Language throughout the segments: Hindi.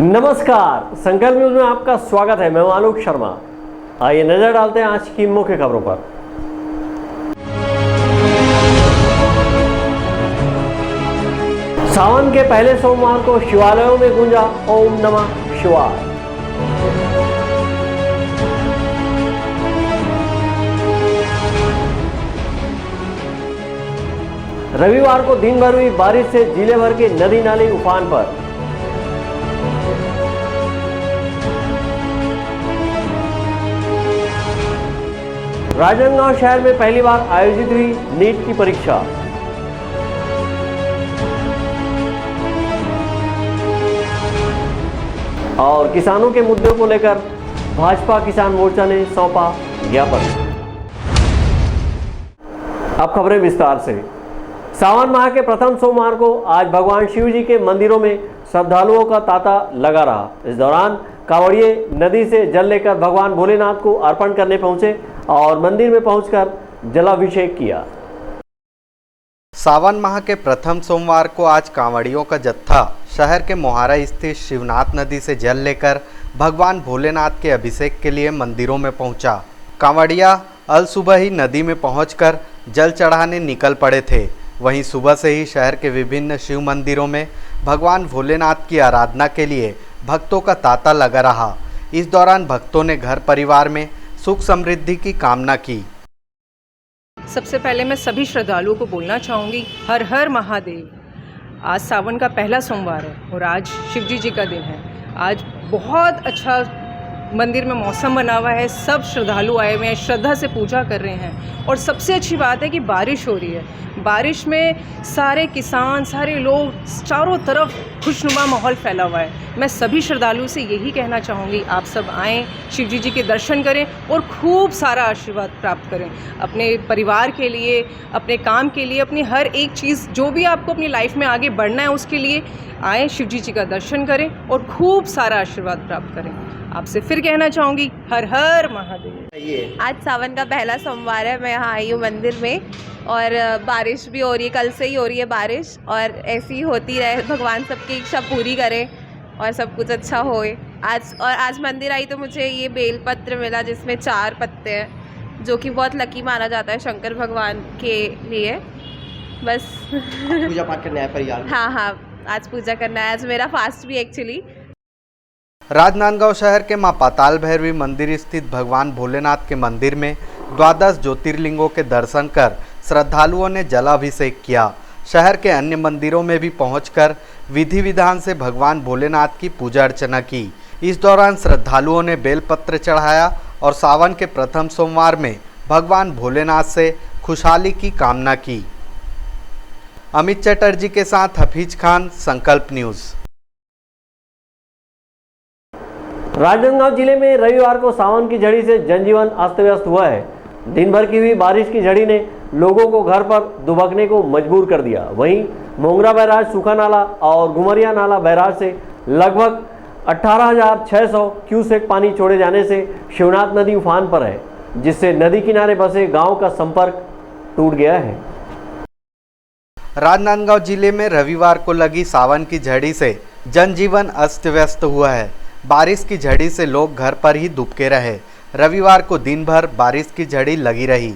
नमस्कार, संकल्प न्यूज में आपका स्वागत है। मैं हूं आलोक शर्मा। आइए नजर डालते हैं आज की मुख्य खबरों पर। सावन के पहले सोमवार को शिवालयों में गूंजा ओम नमः शिवाय। रविवार को दिन भर हुई बारिश से जिले भर के नदी नाले उफान पर। राजनांदगांव शहर में पहली बार आयोजित हुई नीट की परीक्षा। और किसानों के मुद्दों को लेकर भाजपा किसान मोर्चा ने सौंपा ज्ञापन। अब खबरें विस्तार से। सावन माह के प्रथम सोमवार को आज भगवान शिव जी के मंदिरों में श्रद्धालुओं का तांता लगा रहा। इस दौरान कांवड़िए नदी से जल लेकर भगवान भोलेनाथ को अर्पण करने पहुंचे और मंदिर में पहुंचकर जलाभिषेक किया। सावन माह के प्रथम सोमवार को आज कांवड़ियों का जत्था शहर के मोहारा स्थित शिवनाथ नदी से जल लेकर भगवान भोलेनाथ के अभिषेक के लिए मंदिरों में पहुंचा। कांवड़िया अल सुबह ही नदी में पहुंचकर जल चढ़ाने निकल पड़े थे। वहीं सुबह से ही शहर के विभिन्न शिव मंदिरों में भगवान भोलेनाथ की आराधना के लिए भक्तों का तांता लगा रहा। इस दौरान भक्तों ने घर परिवार में सुख समृद्धि की कामना की। सबसे पहले मैं सभी श्रद्धालुओं को बोलना चाहूँगी, हर हर महादेव। आज सावन का पहला सोमवार है और आज शिवजी जी का दिन है। आज बहुत अच्छा मंदिर में मौसम बना हुआ है, सब श्रद्धालु आए हुए हैं, श्रद्धा से पूजा कर रहे हैं। और सबसे अच्छी बात है कि बारिश हो रही है। बारिश में सारे किसान, सारे लोग, चारों तरफ खुशनुमा माहौल फैला हुआ है। मैं सभी श्रद्धालुओं से यही कहना चाहूँगी, आप सब आएँ, शिवजी जी के दर्शन करें और खूब सारा आशीर्वाद प्राप्त करें अपने परिवार के लिए, अपने काम के लिए, अपनी हर एक चीज़ जो भी आपको अपनी लाइफ में आगे बढ़ना है उसके लिए आएँ, शिवजी जी का दर्शन करें और खूब सारा आशीर्वाद प्राप्त करें। आपसे फिर कहना चाहूँगी, हर हर महादेव। आज सावन का पहला सोमवार है। मैं यहाँ आई हूँ मंदिर में और बारिश भी हो रही है, कल से ही हो रही है बारिश और ऐसी ही होती रहे। भगवान सबकी इच्छा पूरी करे और सब कुछ अच्छा होए। आज मंदिर आई तो मुझे ये बेलपत्र मिला जिसमें 4 पत्ते हैं, जो कि बहुत लकी माना जाता है शंकर भगवान के लिए। बस पूजा पाठ करना है परिवार। हाँ, आज पूजा करना है। आज मेरा फास्ट भी एक्चुअली। राजनांदगांव शहर के मां पाताल भैरवी मंदिर स्थित भगवान भोलेनाथ के मंदिर में द्वादश ज्योतिर्लिंगों के दर्शन कर श्रद्धालुओं ने जलाभिषेक किया। शहर के अन्य मंदिरों में भी पहुंचकर विधि विधान से भगवान भोलेनाथ की पूजा अर्चना की। इस दौरान श्रद्धालुओं ने बेलपत्र चढ़ाया और सावन के प्रथम सोमवार में भगवान भोलेनाथ से खुशहाली की कामना की। अमित चटर्जी के साथ हफीज खान, संकल्प न्यूज। राजनांदगांव जिले में रविवार को सावन की झड़ी से जनजीवन अस्त व्यस्त हुआ है। दिन भर की हुई बारिश की झड़ी ने लोगों को घर पर दुबकने को मजबूर कर दिया। वहीं मोंगरा बैराज, सूखा नाला और घुमरिया नाला बैराज से लगभग 18,600 क्यूसेक पानी छोड़े जाने से शिवनाथ नदी उफान पर है, जिससे नदी किनारे बसे गांव का संपर्क टूट गया है। राजनांदगांव जिले में रविवार को लगी सावन की झड़ी से जनजीवन अस्त व्यस्त हुआ है। बारिश की झड़ी से लोग घर पर ही दुबके रहे। रविवार को दिन भर बारिश की झड़ी लगी रही।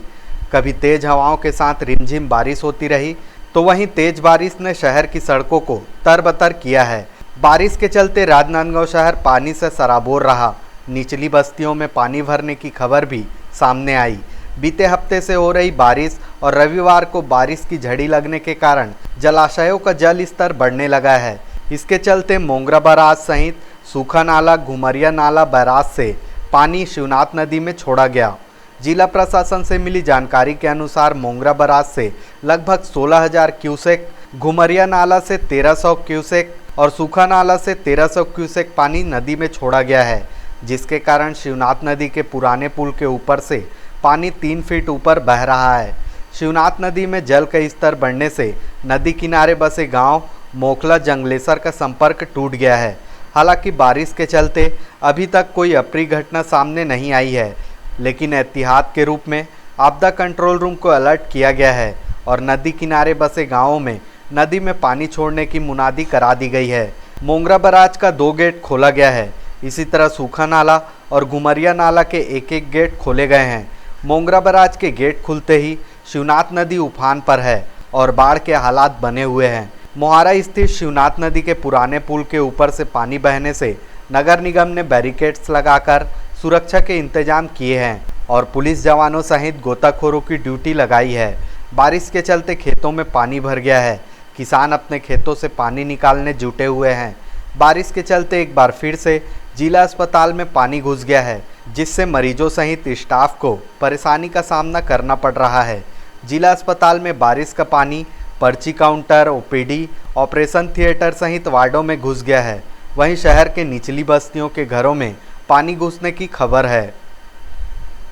कभी तेज हवाओं के साथ रिमझिम बारिश होती रही, तो वहीं तेज बारिश ने शहर की सड़कों को तरबतर किया है। बारिश के चलते राजनांदगांव शहर पानी से सराबोर रहा। निचली बस्तियों में पानी भरने की खबर भी सामने आई। बीते हफ्ते से हो रही बारिश और रविवार को बारिश की झड़ी लगने के कारण जलाशयों का जल स्तर बढ़ने लगा है। इसके चलते मोंगरा बैराज सहित सूखा नाला, घुमरिया नाला बैराज से पानी शिवनाथ नदी में छोड़ा गया। जिला प्रशासन से मिली जानकारी के अनुसार मोंगरा बैराज से लगभग 16,000 क्यूसेक, घुमरिया नाला से 1,300 क्यूसेक और सूखा नाला से 1,300 क्यूसेक पानी नदी में छोड़ा गया है, जिसके कारण शिवनाथ नदी के पुराने पुल के ऊपर से पानी 3 फीट ऊपर बह रहा है। शिवनाथ नदी में जल का स्तर बढ़ने से नदी किनारे बसे गांव मोखला जंगलेसर का संपर्क टूट गया है। हालांकि बारिश के चलते अभी तक कोई अप्रिय घटना सामने नहीं आई है, लेकिन एहतियात के रूप में आपदा कंट्रोल रूम को अलर्ट किया गया है और नदी किनारे बसे गांवों में नदी में पानी छोड़ने की मुनादी करा दी गई है। मोंगरा बराज का 2 गेट खोला गया है। इसी तरह सूखा नाला और घुमरिया नाला के एक एक गेट खोले गए हैं। मोंगरा बराज के गेट खुलते ही शिवनाथ नदी उफान पर है और बाढ़ के हालात बने हुए हैं। मोहारा स्थित शिवनाथ नदी के पुराने पुल के ऊपर से पानी बहने से नगर निगम ने बैरिकेड्स लगाकर सुरक्षा के इंतजाम किए हैं और पुलिस जवानों सहित गोताखोरों की ड्यूटी लगाई है। बारिश के चलते खेतों में पानी भर गया है। किसान अपने खेतों से पानी निकालने जुटे हुए हैं। बारिश के चलते एक बार फिर से जिला अस्पताल में पानी घुस गया है, जिससे मरीजों सहित स्टाफ को परेशानी का सामना करना पड़ रहा है। जिला अस्पताल में बारिश का पानी पर्ची काउंटर, ओपीडी, ऑपरेशन थिएटर सहित वार्डों में घुस गया है। वहीं शहर के निचली बस्तियों के घरों में पानी घुसने की खबर है।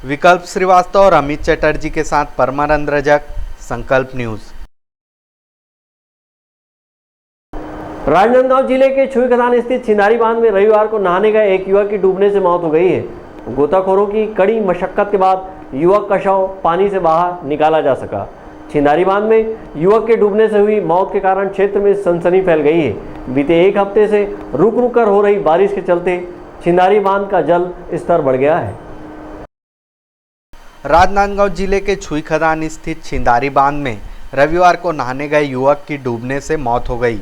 विकल्प श्रीवास्तव और अमित चटर्जी के साथ परमानंद रजक, संकल्प न्यूज़। राजनांदगांव जिले के छुई खदान स्थित छिंदारी बांध में रविवार को नहाने गए एक युवक की डूबने से मौत हो गई है। गोताखोरों की कड़ी मशक्कत के बाद युवक का शव पानी से बाहर निकाला जा सका। छिंदारी बांध में युवक के डूबने से हुई मौत के कारण क्षेत्र में सनसनी फैल गई है। बीते एक हफ्ते से रुक रुक कर हो रही बारिश के चलते छिंदारी बांध का जल स्तर बढ़ गया है। राजनांदगांव जिले के छुई खदान स्थित छिंदारी बांध में रविवार को नहाने गए युवक की डूबने से मौत हो गई।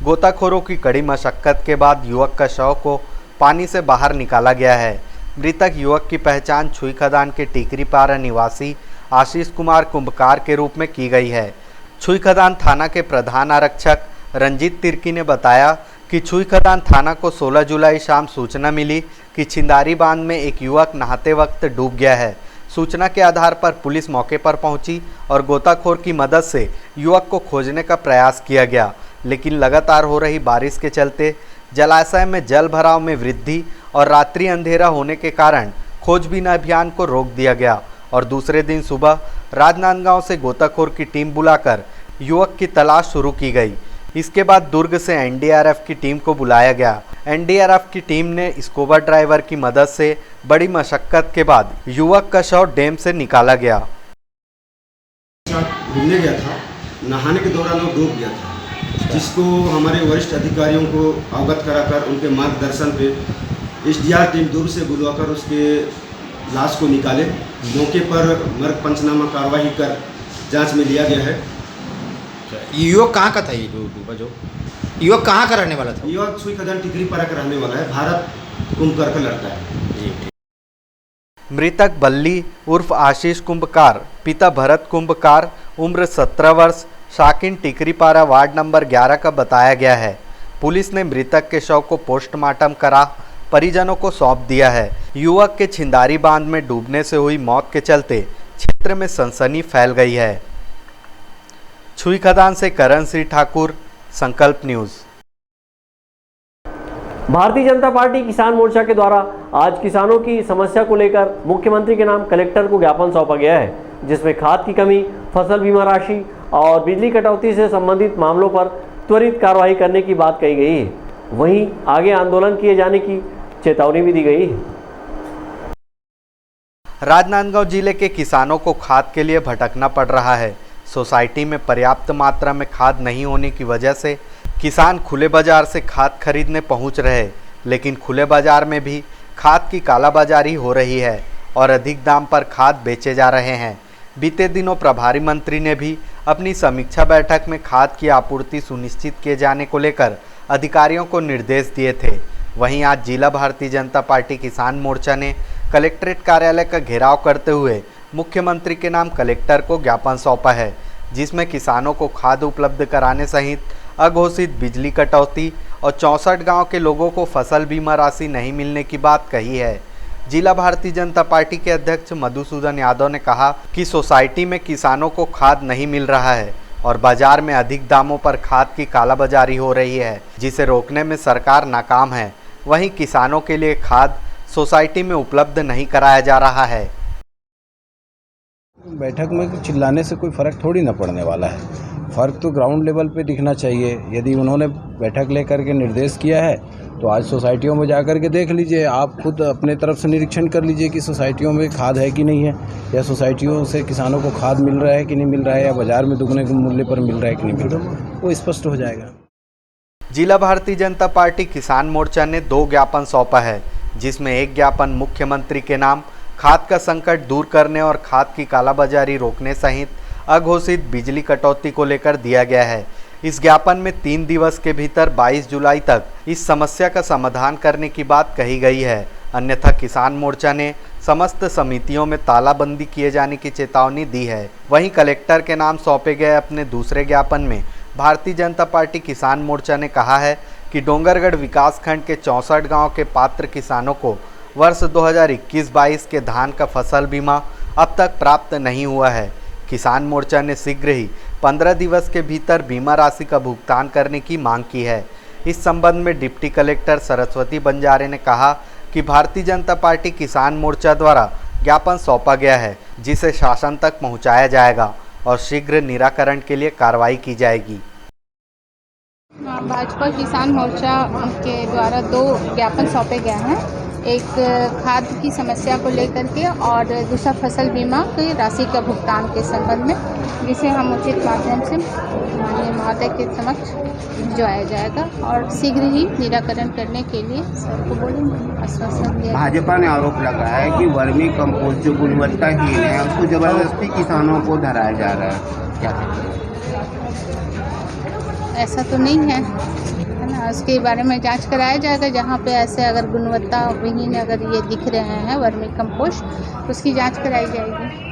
गोताखोरों की कड़ी मशक्कत के बाद युवक का शव को पानी से बाहर निकाला गया है। मृतक युवक की पहचान छुई खदान के टीकरीपारा निवासी आशीष कुमार कुंभकार के रूप में की गई है। छुई खदान थाना के प्रधान आरक्षक रंजीत तिर्की ने बताया कि छुई खदान थाना को 16 जुलाई शाम सूचना मिली कि छिंदारी बांध में एक युवक नहाते वक्त डूब गया है। सूचना के आधार पर पुलिस मौके पर पहुंची और गोताखोर की मदद से युवक को खोजने का प्रयास किया गया, लेकिन लगातार हो रही बारिश के चलते जलाशय में जल भराव में वृद्धि और रात्रि अंधेरा होने के कारण खोजबीन अभियान को रोक दिया गया और दूसरे दिन सुबह राजनांदगांव से गोताखोर की टीम बुलाकर युवक की तलाश शुरू की गई। इसके बाद दुर्ग से एनडीआरएफ की टीम को बुलाया गया। एनडीआरएफ की टीम ने स्कूबा ड्राइवर की मदद से बड़ी मशक्कत के बाद युवक का शव डैम से निकाला गया। घूमने गया था, नहाने के दौरान वो डूब गया था, जिसको हमारे वरिष्ठ अधिकारियों को अवगत कराकर उनके मार्गदर्शन पे एसडीआर टीम दूर से बुलवाकर उसके लाश को निकाले। मौके पर मर्ग पंचनामा कार्रवाई कर जांच में लिया गया है। युवक कहाँ का था? ये डूबा जो युवक कहाँ का रहने वाला था? युवक छुई खदान टिकरीपारा का रहने वाला है, भारत कुंभकर का लड़का है। मृतक बल्ली उर्फ आशीष कुंभकार, पिता भरत कुंभकार, उम्र 17 वर्ष, शाकिन टिकरीपारा वार्ड नंबर 11 का बताया गया है। पुलिस ने मृतक के शव को पोस्टमार्टम करा परिजनों को सौंप दिया है। युवक के छिंदारी बांध में डूबने से हुई मौत के चलते क्षेत्र में सनसनी फैल गई है। छुई खदान से करण सिंह ठाकुर, संकल्प न्यूज़। भारतीय जनता पार्टी किसान मोर्चा के द्वारा आज किसानों की समस्या को लेकर मुख्यमंत्री के नाम कलेक्टर को ज्ञापन सौंपा गया है, जिसमें खाद की कमी, फसल बीमा राशि और बिजली कटौती से संबंधित मामलों पर त्वरित कार्रवाई करने की बात कही गई है। वहीं आगे आंदोलन किए जाने की चेतावनी भी दी गई है। राजनांदगांव जिले के किसानों को खाद के लिए भटकना पड़ रहा है। सोसाइटी में पर्याप्त मात्रा में खाद नहीं होने की वजह से किसान खुले बाजार से खाद खरीदने पहुंच रहे, लेकिन खुले बाजार में भी खाद की कालाबाजारी हो रही है और अधिक दाम पर खाद बेचे जा रहे हैं। बीते दिनों प्रभारी मंत्री ने भी अपनी समीक्षा बैठक में खाद की आपूर्ति सुनिश्चित किए जाने को लेकर अधिकारियों को निर्देश दिए थे। वहीं आज जिला भारतीय जनता पार्टी किसान मोर्चा ने कलेक्ट्रेट कार्यालय का घेराव करते हुए मुख्यमंत्री के नाम कलेक्टर को ज्ञापन सौंपा है, जिसमें किसानों को खाद उपलब्ध कराने सहित अघोषित बिजली कटौती और 64 गांव के लोगों को फसल बीमा राशि नहीं मिलने की बात कही है। जिला भारतीय जनता पार्टी के अध्यक्ष मधुसूदन यादव ने कहा कि सोसाइटी में किसानों को खाद नहीं मिल रहा है और बाजार में अधिक दामों पर खाद की कालाबाजारी हो रही है, जिसे रोकने में सरकार नाकाम है। वहीं किसानों के लिए खाद सोसाइटी में उपलब्ध नहीं कराया जा रहा है। बैठक में चिल्लाने से कोई फ़र्क थोड़ी ना पड़ने वाला है। फ़र्क तो ग्राउंड लेवल पे दिखना चाहिए। यदि उन्होंने बैठक लेकर के निर्देश किया है तो आज सोसाइटियों में जाकर के देख लीजिए, आप खुद अपने तरफ से निरीक्षण कर लीजिए कि सोसाइटियों में खाद है कि नहीं है, या सोसाइटियों से किसानों को खाद मिल रहा है कि नहीं मिल रहा है, या बाज़ार में दुगने मूल्य पर मिल रहा है कि नहीं मिल रहा है, वो स्पष्ट हो जाएगा। जिला भारतीय जनता पार्टी किसान मोर्चा ने 2 ज्ञापन सौंपा है, जिसमें एक ज्ञापन मुख्यमंत्री के नाम खाद का संकट दूर करने और खाद की कालाबाजारी रोकने सहित अघोषित बिजली कटौती को लेकर दिया गया है। इस ज्ञापन में 3 दिवस के भीतर 22 जुलाई तक इस समस्या का समाधान करने की बात कही गई है। अन्यथा किसान मोर्चा ने समस्त समितियों में तालाबंदी किए जाने की चेतावनी दी है। वहीं कलेक्टर के नाम सौंपे गए अपने दूसरे ज्ञापन में भारतीय जनता पार्टी किसान मोर्चा ने कहा है कि डोंगरगढ़ विकासखंड के 64 गांव के पात्र किसानों को वर्ष 2021-22 के धान का फसल बीमा अब तक प्राप्त नहीं हुआ है। किसान मोर्चा ने शीघ्र ही 15 दिवस के भीतर बीमा राशि का भुगतान करने की मांग की है। इस संबंध में डिप्टी कलेक्टर सरस्वती बंजारे ने कहा कि भारतीय जनता पार्टी किसान मोर्चा द्वारा ज्ञापन सौंपा गया है, जिसे शासन तक पहुंचाया जाएगा और शीघ्र निराकरण के लिए कार्रवाई की जाएगी। भाजपा किसान मोर्चा के द्वारा 2 ज्ञापन सौंपे गए हैं, एक खाद की समस्या को लेकर के और दूसरा फसल बीमा की राशि का भुगतान के संबंध में, जिसे हम उचित माध्यम से माननीय महोदय के समक्ष भिजवाया जाएगा और शीघ्र ही निराकरण करने के लिए सबको बोलेंगे, आश्वासन दिया। भाजपा ने आरोप लगाया है कि वर्मी कंपोस्ट जो गुणवत्ताहीन है उसको जबरदस्ती किसानों को धराया जा रहा है, क्या है? ऐसा तो नहीं है ना, उसके बारे में जांच कराया जाएगा। जहाँ पे ऐसे अगर गुणवत्ता विहीन अगर ये दिख रहे हैं वर्मी कंपोस्ट, उसकी जांच कराई जाएगी।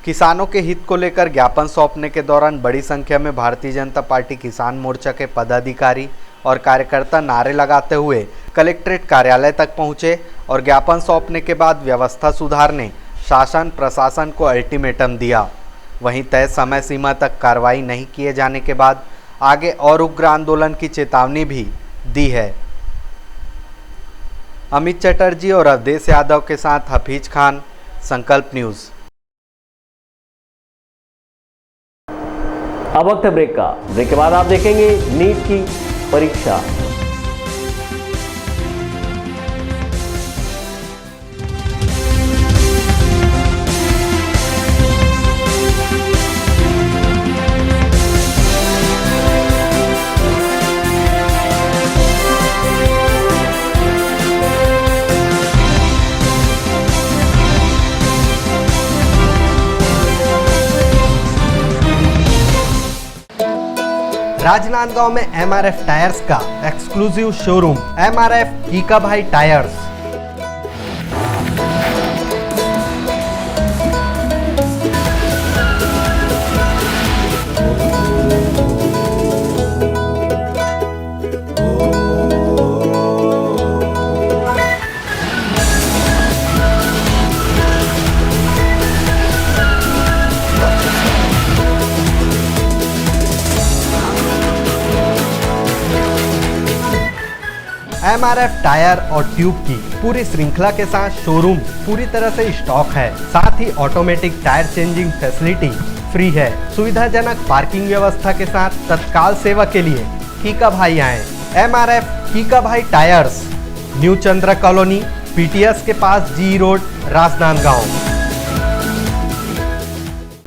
किसानों के हित को लेकर ज्ञापन सौंपने के दौरान बड़ी संख्या में भारतीय जनता पार्टी किसान मोर्चा के पदाधिकारी और कार्यकर्ता नारे लगाते हुए कलेक्ट्रेट कार्यालय तक पहुंचे और ज्ञापन सौंपने के बाद व्यवस्था सुधारने शासन प्रशासन को अल्टीमेटम दिया। वहीं तय समय सीमा तक कार्रवाई नहीं किए जाने के बाद आगे और उग्र आंदोलन की चेतावनी भी दी है। अमित चटर्जी और अवधेश यादव के साथ हफीज खान, संकल्प न्यूज़। अब वक्त है ब्रेक का। ब्रेक के बाद आप देखेंगे नीट की परीक्षा। राजनांदगांव में MRF टायर्स का एक्सक्लूसिव शोरूम MRF कीका भाई टायर्स। MRF टायर और ट्यूब की पूरी श्रृंखला के साथ शोरूम पूरी तरह से स्टॉक है। साथ ही automatic tyre changing facility free है। सुविधाजनक पार्किंग व्यवस्था के साथ तत्काल सेवा के लिए कीका भाई आए। MRF कीका भाई टायर्स, न्यू चंद्र कॉलोनी, PTS के पास जी रोड, राजनांदगांव।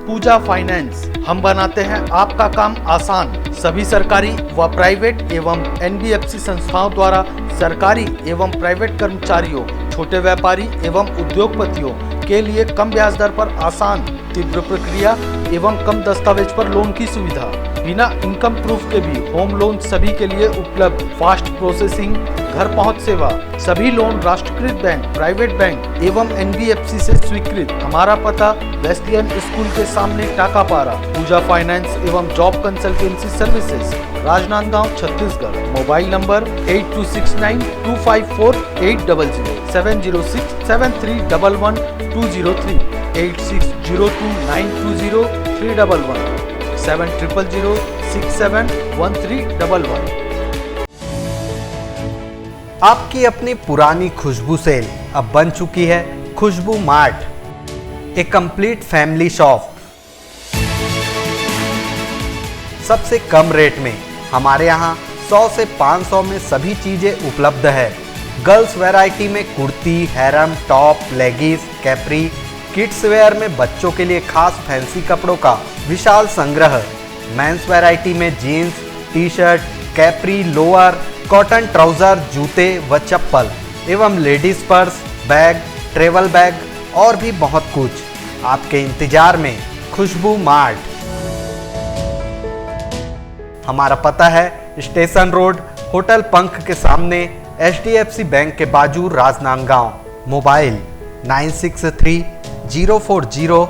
पूजा फाइनेंस, हम बनाते हैं आपका काम आसान। सभी सरकारी व प्राइवेट एवं NBFC संस्थाओं द्वारा सरकारी एवं प्राइवेट कर्मचारियों, छोटे व्यापारी एवं उद्योगपतियों के लिए कम ब्याज दर पर आसान, तीव्र प्रक्रिया एवं कम दस्तावेज पर लोन की सुविधा। बिना इनकम प्रूफ के भी होम लोन सभी के लिए उपलब्ध। फास्ट प्रोसेसिंग, घर पहुंच सेवा। सभी लोन राष्ट्रीयकृत बैंक, प्राइवेट बैंक एवं NBFC से स्वीकृत। हमारा पता वेस्लियन स्कूल के सामने टाकापारा। पूजा फाइनेंस एवं job consultancy services, Rajnandgaon, Chhattisgarh. Mobile number 8269254800, 70673111203, 8602920311, 7000671311। आपकी अपनी पुरानी खुशबू सेल अब बन चुकी है खुशबू मार्ट, ए कंप्लीट फैमिली शॉप। सबसे कम रेट में हमारे यहाँ 100 से 500 में सभी चीजें उपलब्ध है। गर्ल्स वैरायटी में kurti, harem, top, leggings, Capri, kids where में बच्चों के लिए खास फैंसी कपड़ों का विशाल संग्रह। मेंस वैरायटी में jeans, T shirt, capri, lower, cotton trouser, जूते व चप्पल एवं ladies purse, bag, travel bag और भी बहुत कुछ आपके इंतजार में खुशबू मार्ट। हमारा पता है स्टेशन रोड, होटल पंख के सामने, HDFC बैंक के बाजू, राजनांदगांव। मोबाइल 963040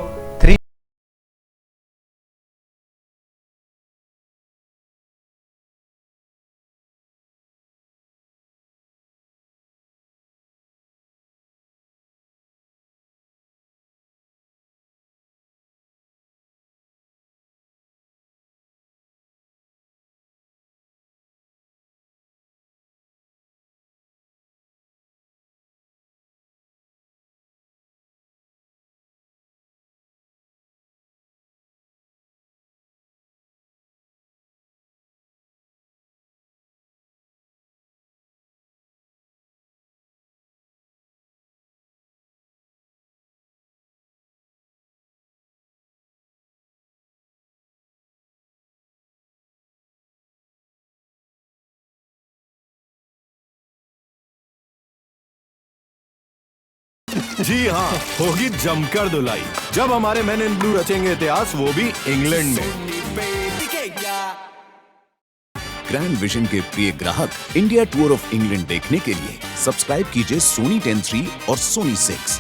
जी हाँ, होगी जमकर धुलाई जब हमारे मेन इन ब्लू रचेंगे इतिहास, वो भी इंग्लैंड में। ग्रैंड विजन के प्रिय ग्राहक इंडिया टूर ऑफ इंग्लैंड देखने के लिए सब्सक्राइब कीजिए सोनी 10/3 और सोनी 6।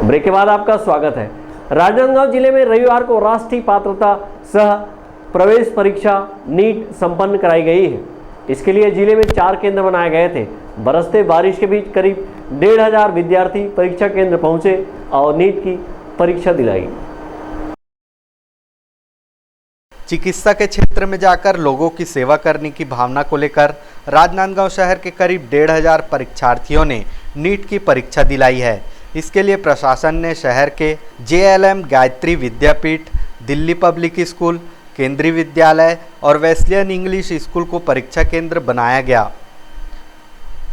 ब्रेक के बाद आपका स्वागत है। राजनांदगांव जिले में रविवार को राष्ट्रीय पात्रता सह प्रवेश परीक्षा नीट संपन्न कराई गई है। इसके लिए जिले में 4 केंद्र बनाए गए थे। बरसते बारिश के बीच करीब 1500 विद्यार्थी परीक्षा केंद्र पहुंचे और नीट की परीक्षा दिलाई। चिकित्सा के क्षेत्र में जाकर लोगों की सेवा करने की भावना को लेकर राजनांदगांव शहर के करीब 1500 परीक्षार्थियों ने नीट की परीक्षा दिलाई है। इसके लिए प्रशासन ने शहर के JLM गायत्री विद्यापीठ, दिल्ली पब्लिक स्कूल, केंद्रीय विद्यालय और वेस्लियन इंग्लिश स्कूल को परीक्षा केंद्र बनाया गया,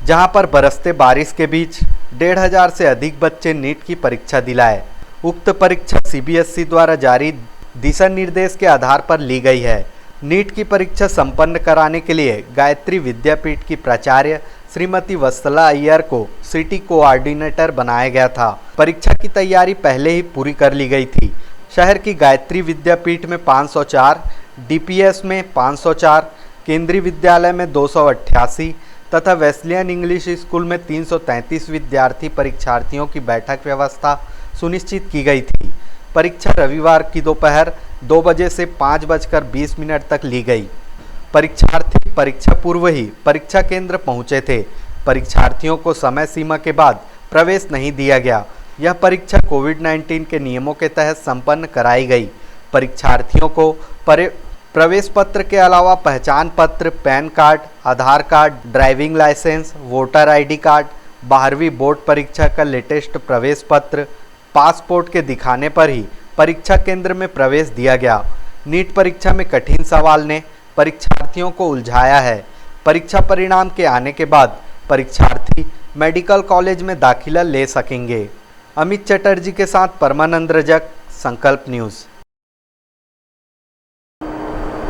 जहां पर बरसते बारिश के बीच 1500 से अधिक बच्चे नीट की परीक्षा दिलाए। उक्त परीक्षा CBSE द्वारा जारी दिशा निर्देश के आधार पर ली गई है। नीट की परीक्षा संपन्न कराने के लिए गायत्री विद्यापीठ की प्राचार्य श्रीमती वत्सला अय्यर को सिटी कोऑर्डिनेटर बनाया गया था। परीक्षा की तैयारी पहले ही पूरी कर ली गई थी। शहर की गायत्री विद्यापीठ में 504, DPS में 504, केंद्रीय विद्यालय में 288 तथा वेस्लियन इंग्लिश स्कूल में 333 विद्यार्थी परीक्षार्थियों की बैठक व्यवस्था सुनिश्चित की गई थी। परीक्षा रविवार की दोपहर 2 बजे से 5:20 तक ली गई। परीक्षार्थी परीक्षा पूर्व ही परीक्षा केंद्र पहुंचे थे। परीक्षार्थियों को समय सीमा के बाद प्रवेश नहीं दिया गया। यह परीक्षा कोविड-19 के नियमों के तहत संपन्न कराई गई। परीक्षार्थियों को प्रवेश पत्र के अलावा पहचान पत्र, PAN card, Aadhaar card, driving licence, voter ID card, 12वीं बोर्ड परीक्षा का लेटेस्ट प्रवेश पत्र, पासपोर्ट के दिखाने पर ही परीक्षा केंद्र में प्रवेश दिया गया। नीट परीक्षा में कठिन सवाल ने परीक्षार्थियों को उलझाया है। परीक्षा परिणाम के आने के बाद परीक्षार्थी मेडिकल कॉलेज में दाखिला ले सकेंगे। अमित चटर्जी के साथ परमानंद रजक, संकल्प न्यूज़।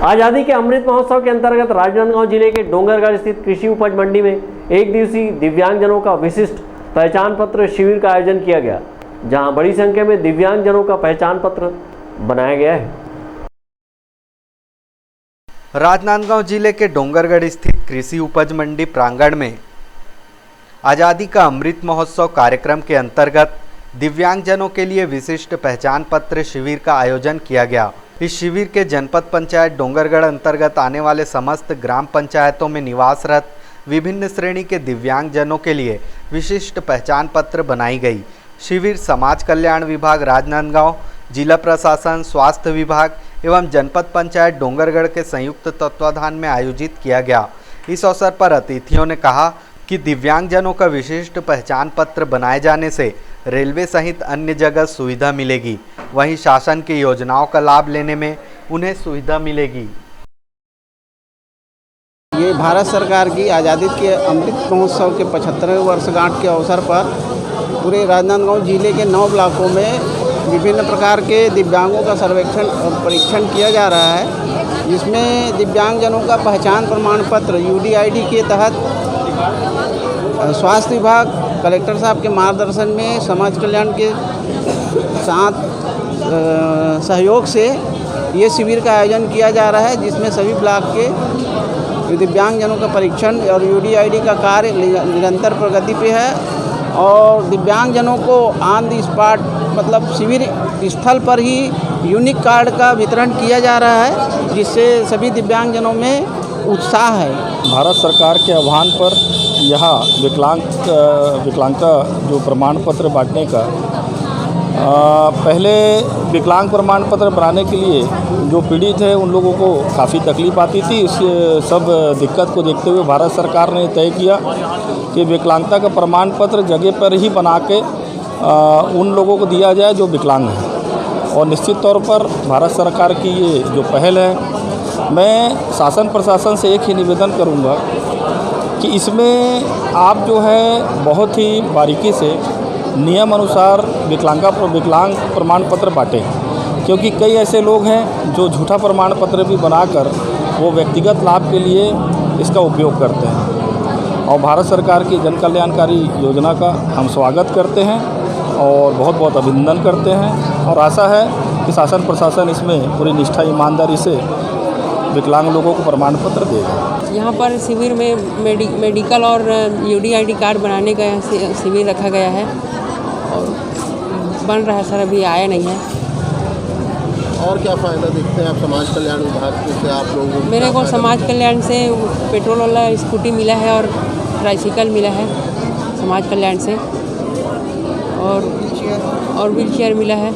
आज़ादी के अमृत महोत्सव के अंतर्गत राजनांदगांव जिले के डोंगरगढ़ स्थित कृषि उपज मंडी में एक दिवसीय दिव्यांगजनों का विशिष्ट पहचान पत्र शिविर का आयोजन किया गया, जहां बड़ी संख्या में दिव्यांगजनों का पहचान पत्र बनाया गया है। राजनांदगांव जिले के डोंगरगढ़ स्थित कृषि उपज मंडी प्रांगण में आज़ादी का अमृत महोत्सव कार्यक्रम के अंतर्गत दिव्यांगजनों के लिए विशिष्ट पहचान पत्र शिविर का आयोजन किया गया। इस शिविर के जनपद पंचायत डोंगरगढ़ अंतर्गत आने वाले समस्त ग्राम पंचायतों में निवासरत विभिन्न श्रेणी के दिव्यांगजनों के लिए विशिष्ट पहचान पत्र बनाई गई। शिविर समाज कल्याण विभाग राजनांदगांव, जिला प्रशासन, स्वास्थ्य विभाग एवं जनपद पंचायत डोंगरगढ़ के संयुक्त तत्वाधान में आयोजित किया गया। इस अवसर पर अतिथियों ने कहा कि दिव्यांगजनों का विशिष्ट पहचान पत्र बनाए जाने से रेलवे सहित अन्य जगह सुविधा मिलेगी, वहीं शासन की योजनाओं का लाभ लेने में उन्हें सुविधा मिलेगी। ये भारत सरकार की आज़ादी के अमृत महोत्सव के 75वें वर्षगांठ के अवसर पर पूरे राजनांदगांव जिले के 9 ब्लॉकों में विभिन्न प्रकार के दिव्यांगों का सर्वेक्षण और परीक्षण किया जा रहा है, जिसमें दिव्यांगजनों का पहचान प्रमाण पत्र UDID के तहत स्वास्थ्य विभाग कलेक्टर साहब के मार्गदर्शन में समाज कल्याण के साथ सहयोग से ये शिविर का आयोजन किया जा रहा है, जिसमें सभी ब्लॉक के दिव्यांगजनों का परीक्षण और UDID का कार्य निरंतर प्रगति पे है और दिव्यांगजनों को ऑन द स्पॉट मतलब शिविर स्थल पर ही यूनिक कार्ड का वितरण किया जा रहा है, जिससे सभी दिव्यांगजनों में उत्साह है। भारत सरकार के आह्वान पर यहाँ विकलांगता जो प्रमाण पत्र बांटने का पहले विकलांग प्रमाण पत्र बनाने के लिए जो पीड़ित है उन लोगों को काफ़ी तकलीफ आती थी। इस सब दिक्कत को देखते हुए भारत सरकार ने तय किया कि विकलांगता का प्रमाण पत्र जगह पर ही बना के उन लोगों को दिया जाए जो विकलांग हैं। और निश्चित तौर पर भारत सरकार की ये जो पहल है, मैं शासन प्रशासन से एक ही निवेदन करूँगा कि इसमें आप जो है बहुत ही बारीकी से नियम अनुसार विकलांग प्रमाण पत्र बांटें, क्योंकि कई ऐसे लोग हैं जो झूठा प्रमाण पत्र भी बनाकर वो व्यक्तिगत लाभ के लिए इसका उपयोग करते हैं। और भारत सरकार की जन कल्याणकारी योजना का हम स्वागत करते हैं और बहुत बहुत अभिनंदन करते हैं और आशा है कि शासन प्रशासन इसमें पूरी निष्ठा ईमानदारी से विकलांग लोगों को प्रमाण पत्र देगा। यहाँ पर शिविर में मेडिकल और UDID कार्ड बनाने का शिविर रखा गया है और बन रहा है सर, अभी आया नहीं है। और क्या फ़ायदा देखते हैं आप समाज कल्याण विभाग से? आप लोगों को मेरे को समाज कल्याण से पेट्रोल वाला स्कूटी मिला है और ट्राइसिकल मिला है समाज कल्याण से, और व्हील चेयर मिला है।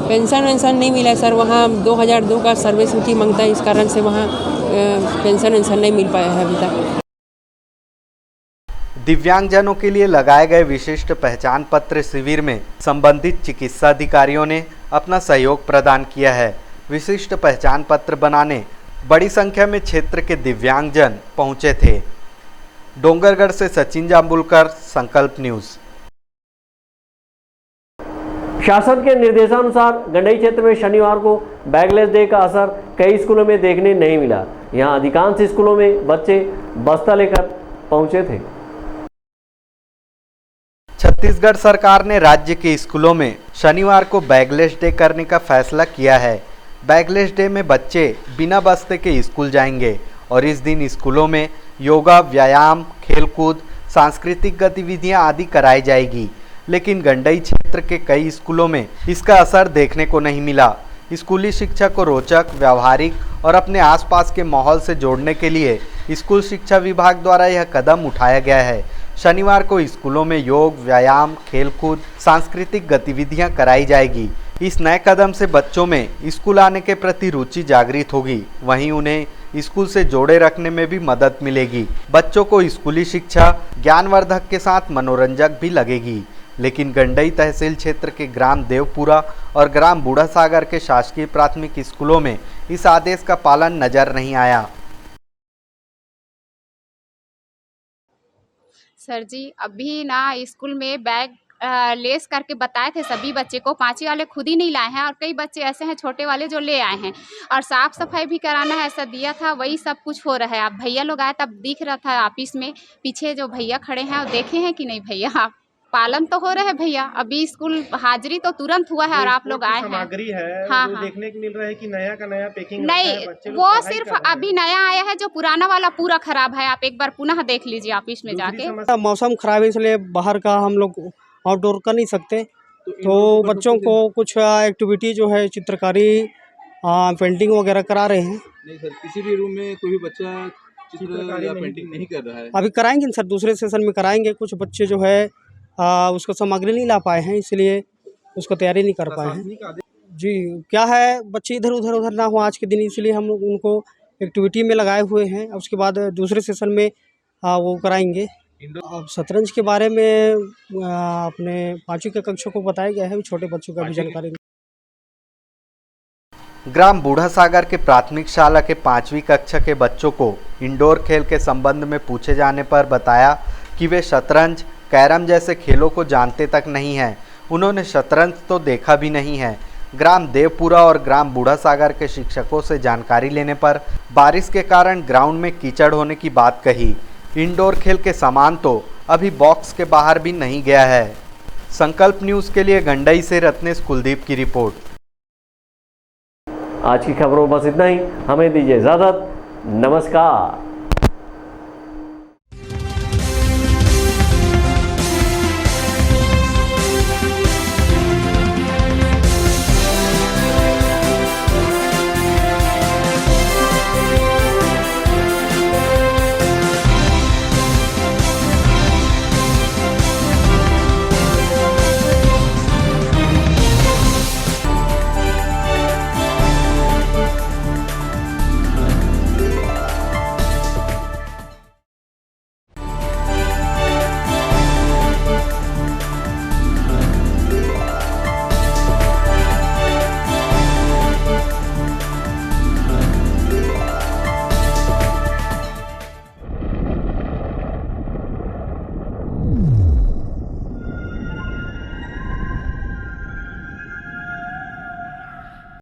पेंशन वेंशन नहीं मिला है सर, वहाँ 2002 का सर्विस सूची मांगता है, इस कारण से वहाँ पेंशन वेंशन नहीं मिल पाया है अभी तक। दिव्यांगजनों के लिए लगाए गए विशिष्ट पहचान पत्र शिविर में संबंधित चिकित्सा अधिकारियों ने अपना सहयोग प्रदान किया है। विशिष्ट पहचान पत्र बनाने बड़ी संख्या में क्षेत्र के दिव्यांगजन पहुंचे थे। डोंगरगढ़ से सचिन जाम्बुलकर, संकल्प न्यूज़। शासन के निर्देशानुसार गंडई क्षेत्र में शनिवार को बैगलेस डे का असर कई स्कूलों में देखने नहीं मिला। यहां अधिकांश स्कूलों में बच्चे बस्ता लेकर पहुंचे थे। छत्तीसगढ़ सरकार ने राज्य के स्कूलों में शनिवार को बैगलेस डे करने का फैसला किया है। बैगलेस डे में बच्चे बिना बस्ते के स्कूल जाएंगे और इस दिन स्कूलों में योगा, व्यायाम, खेलकूद, सांस्कृतिक गतिविधियां आदि कराई जाएगी। लेकिन गंडई क्षेत्र के कई स्कूलों में इसका असर देखने को नहीं मिला। स्कूली शिक्षा को रोचक, व्यावहारिक और अपने आसपास के माहौल से जोड़ने के लिए स्कूल शिक्षा विभाग द्वारा यह कदम उठाया गया है। शनिवार को स्कूलों में योग, व्यायाम, खेलकूद, सांस्कृतिक गतिविधियां कराई जाएगी। इस नए कदम से बच्चों में स्कूल आने के प्रति रुचि जागृत होगी, वहीं उन्हें स्कूल से जोड़े रखने में भी मदद मिलेगी। बच्चों को स्कूली शिक्षा ज्ञानवर्धक के साथ मनोरंजक भी लगेगी। लेकिन गंडई तहसील क्षेत्र के ग्राम देवपुरा और ग्राम बूढ़ा सागर के शासकीय प्राथमिक स्कूलों में इस आदेश का पालन नजर नहीं आया। सर जी, अभी ना स्कूल में बैग लेस करके बताए थे सभी बच्चे को, 5वीं वाले खुद ही नहीं लाए हैं और कई बच्चे ऐसे हैं छोटे वाले जो ले आए हैं। और साफ सफाई भी कराना है ऐसा दिया था, वही सब कुछ हो रहा है। अब भैया लोग आए तब दिख रहा था ऑफिस में, पीछे जो भैया खड़े हैं वो देखे हैं कि नहीं भैया? पालन तो हो रहा है भैया, अभी स्कूल हाजिरी तो तुरंत हुआ है और आप लोग आए हैं। सामग्री है हाँ, वो हाँ। देखने को मिल रहा है कि नया का नया पैकिंग नहीं, वो सिर्फ अभी नया आया है, जो पुराना वाला पूरा खराब है। आप एक बार पुनः देख लीजिए ऑफिस में जाके। मौसम खराब है इसलिए बाहर का हम लोग आउटडोर कर नहीं सकते, तो बच्चों को कुछ एक्टिविटी जो है चित्रकारी, पेंटिंग वगैरह करा रहे हैं। नहीं सर, किसी भी रूम में कोई भी बच्चा चित्र या पेंटिंग नहीं कर रहा है। अभी कराएंगे सर, दूसरे सेशन में कराएंगे। कुछ बच्चे जो है उसको सामग्री नहीं ला पाए हैं, इसलिए उसको तैयारी नहीं कर पाए हैं। जी, क्या है बच्चे इधर उधर ना हो आज के दिन, इसलिए हम लोग उनको एक्टिविटी में लगाए हुए हैं। उसके बाद दूसरे सेशन में वो कराएंगे। अब शतरंज के बारे में अपने 5वीं के कक्षा को बताया गया है, छोटे बच्चों का भी जानकारी। ग्राम बूढ़ा सागर के प्राथमिक शाला के 5वीं कक्षा के बच्चों को इंडोर खेल के संबंध में पूछे जाने पर बताया कि वे शतरंज, कैरम जैसे खेलों को जानते तक नहीं हैं। उन्होंने शतरंज तो देखा भी नहीं है। ग्राम देवपुरा और ग्राम बूढ़ा सागर के शिक्षकों से जानकारी लेने पर बारिश के कारण ग्राउंड में कीचड़ होने की बात कही। इंडोर खेल के सामान तो अभी बॉक्स के बाहर भी नहीं गया है। संकल्प न्यूज़ के लिए गंडई से रत्नेश कुलदीप की रिपोर्ट। आज की खबरों में बस इतना ही। हमें दीजिए इजाजत। नमस्कार।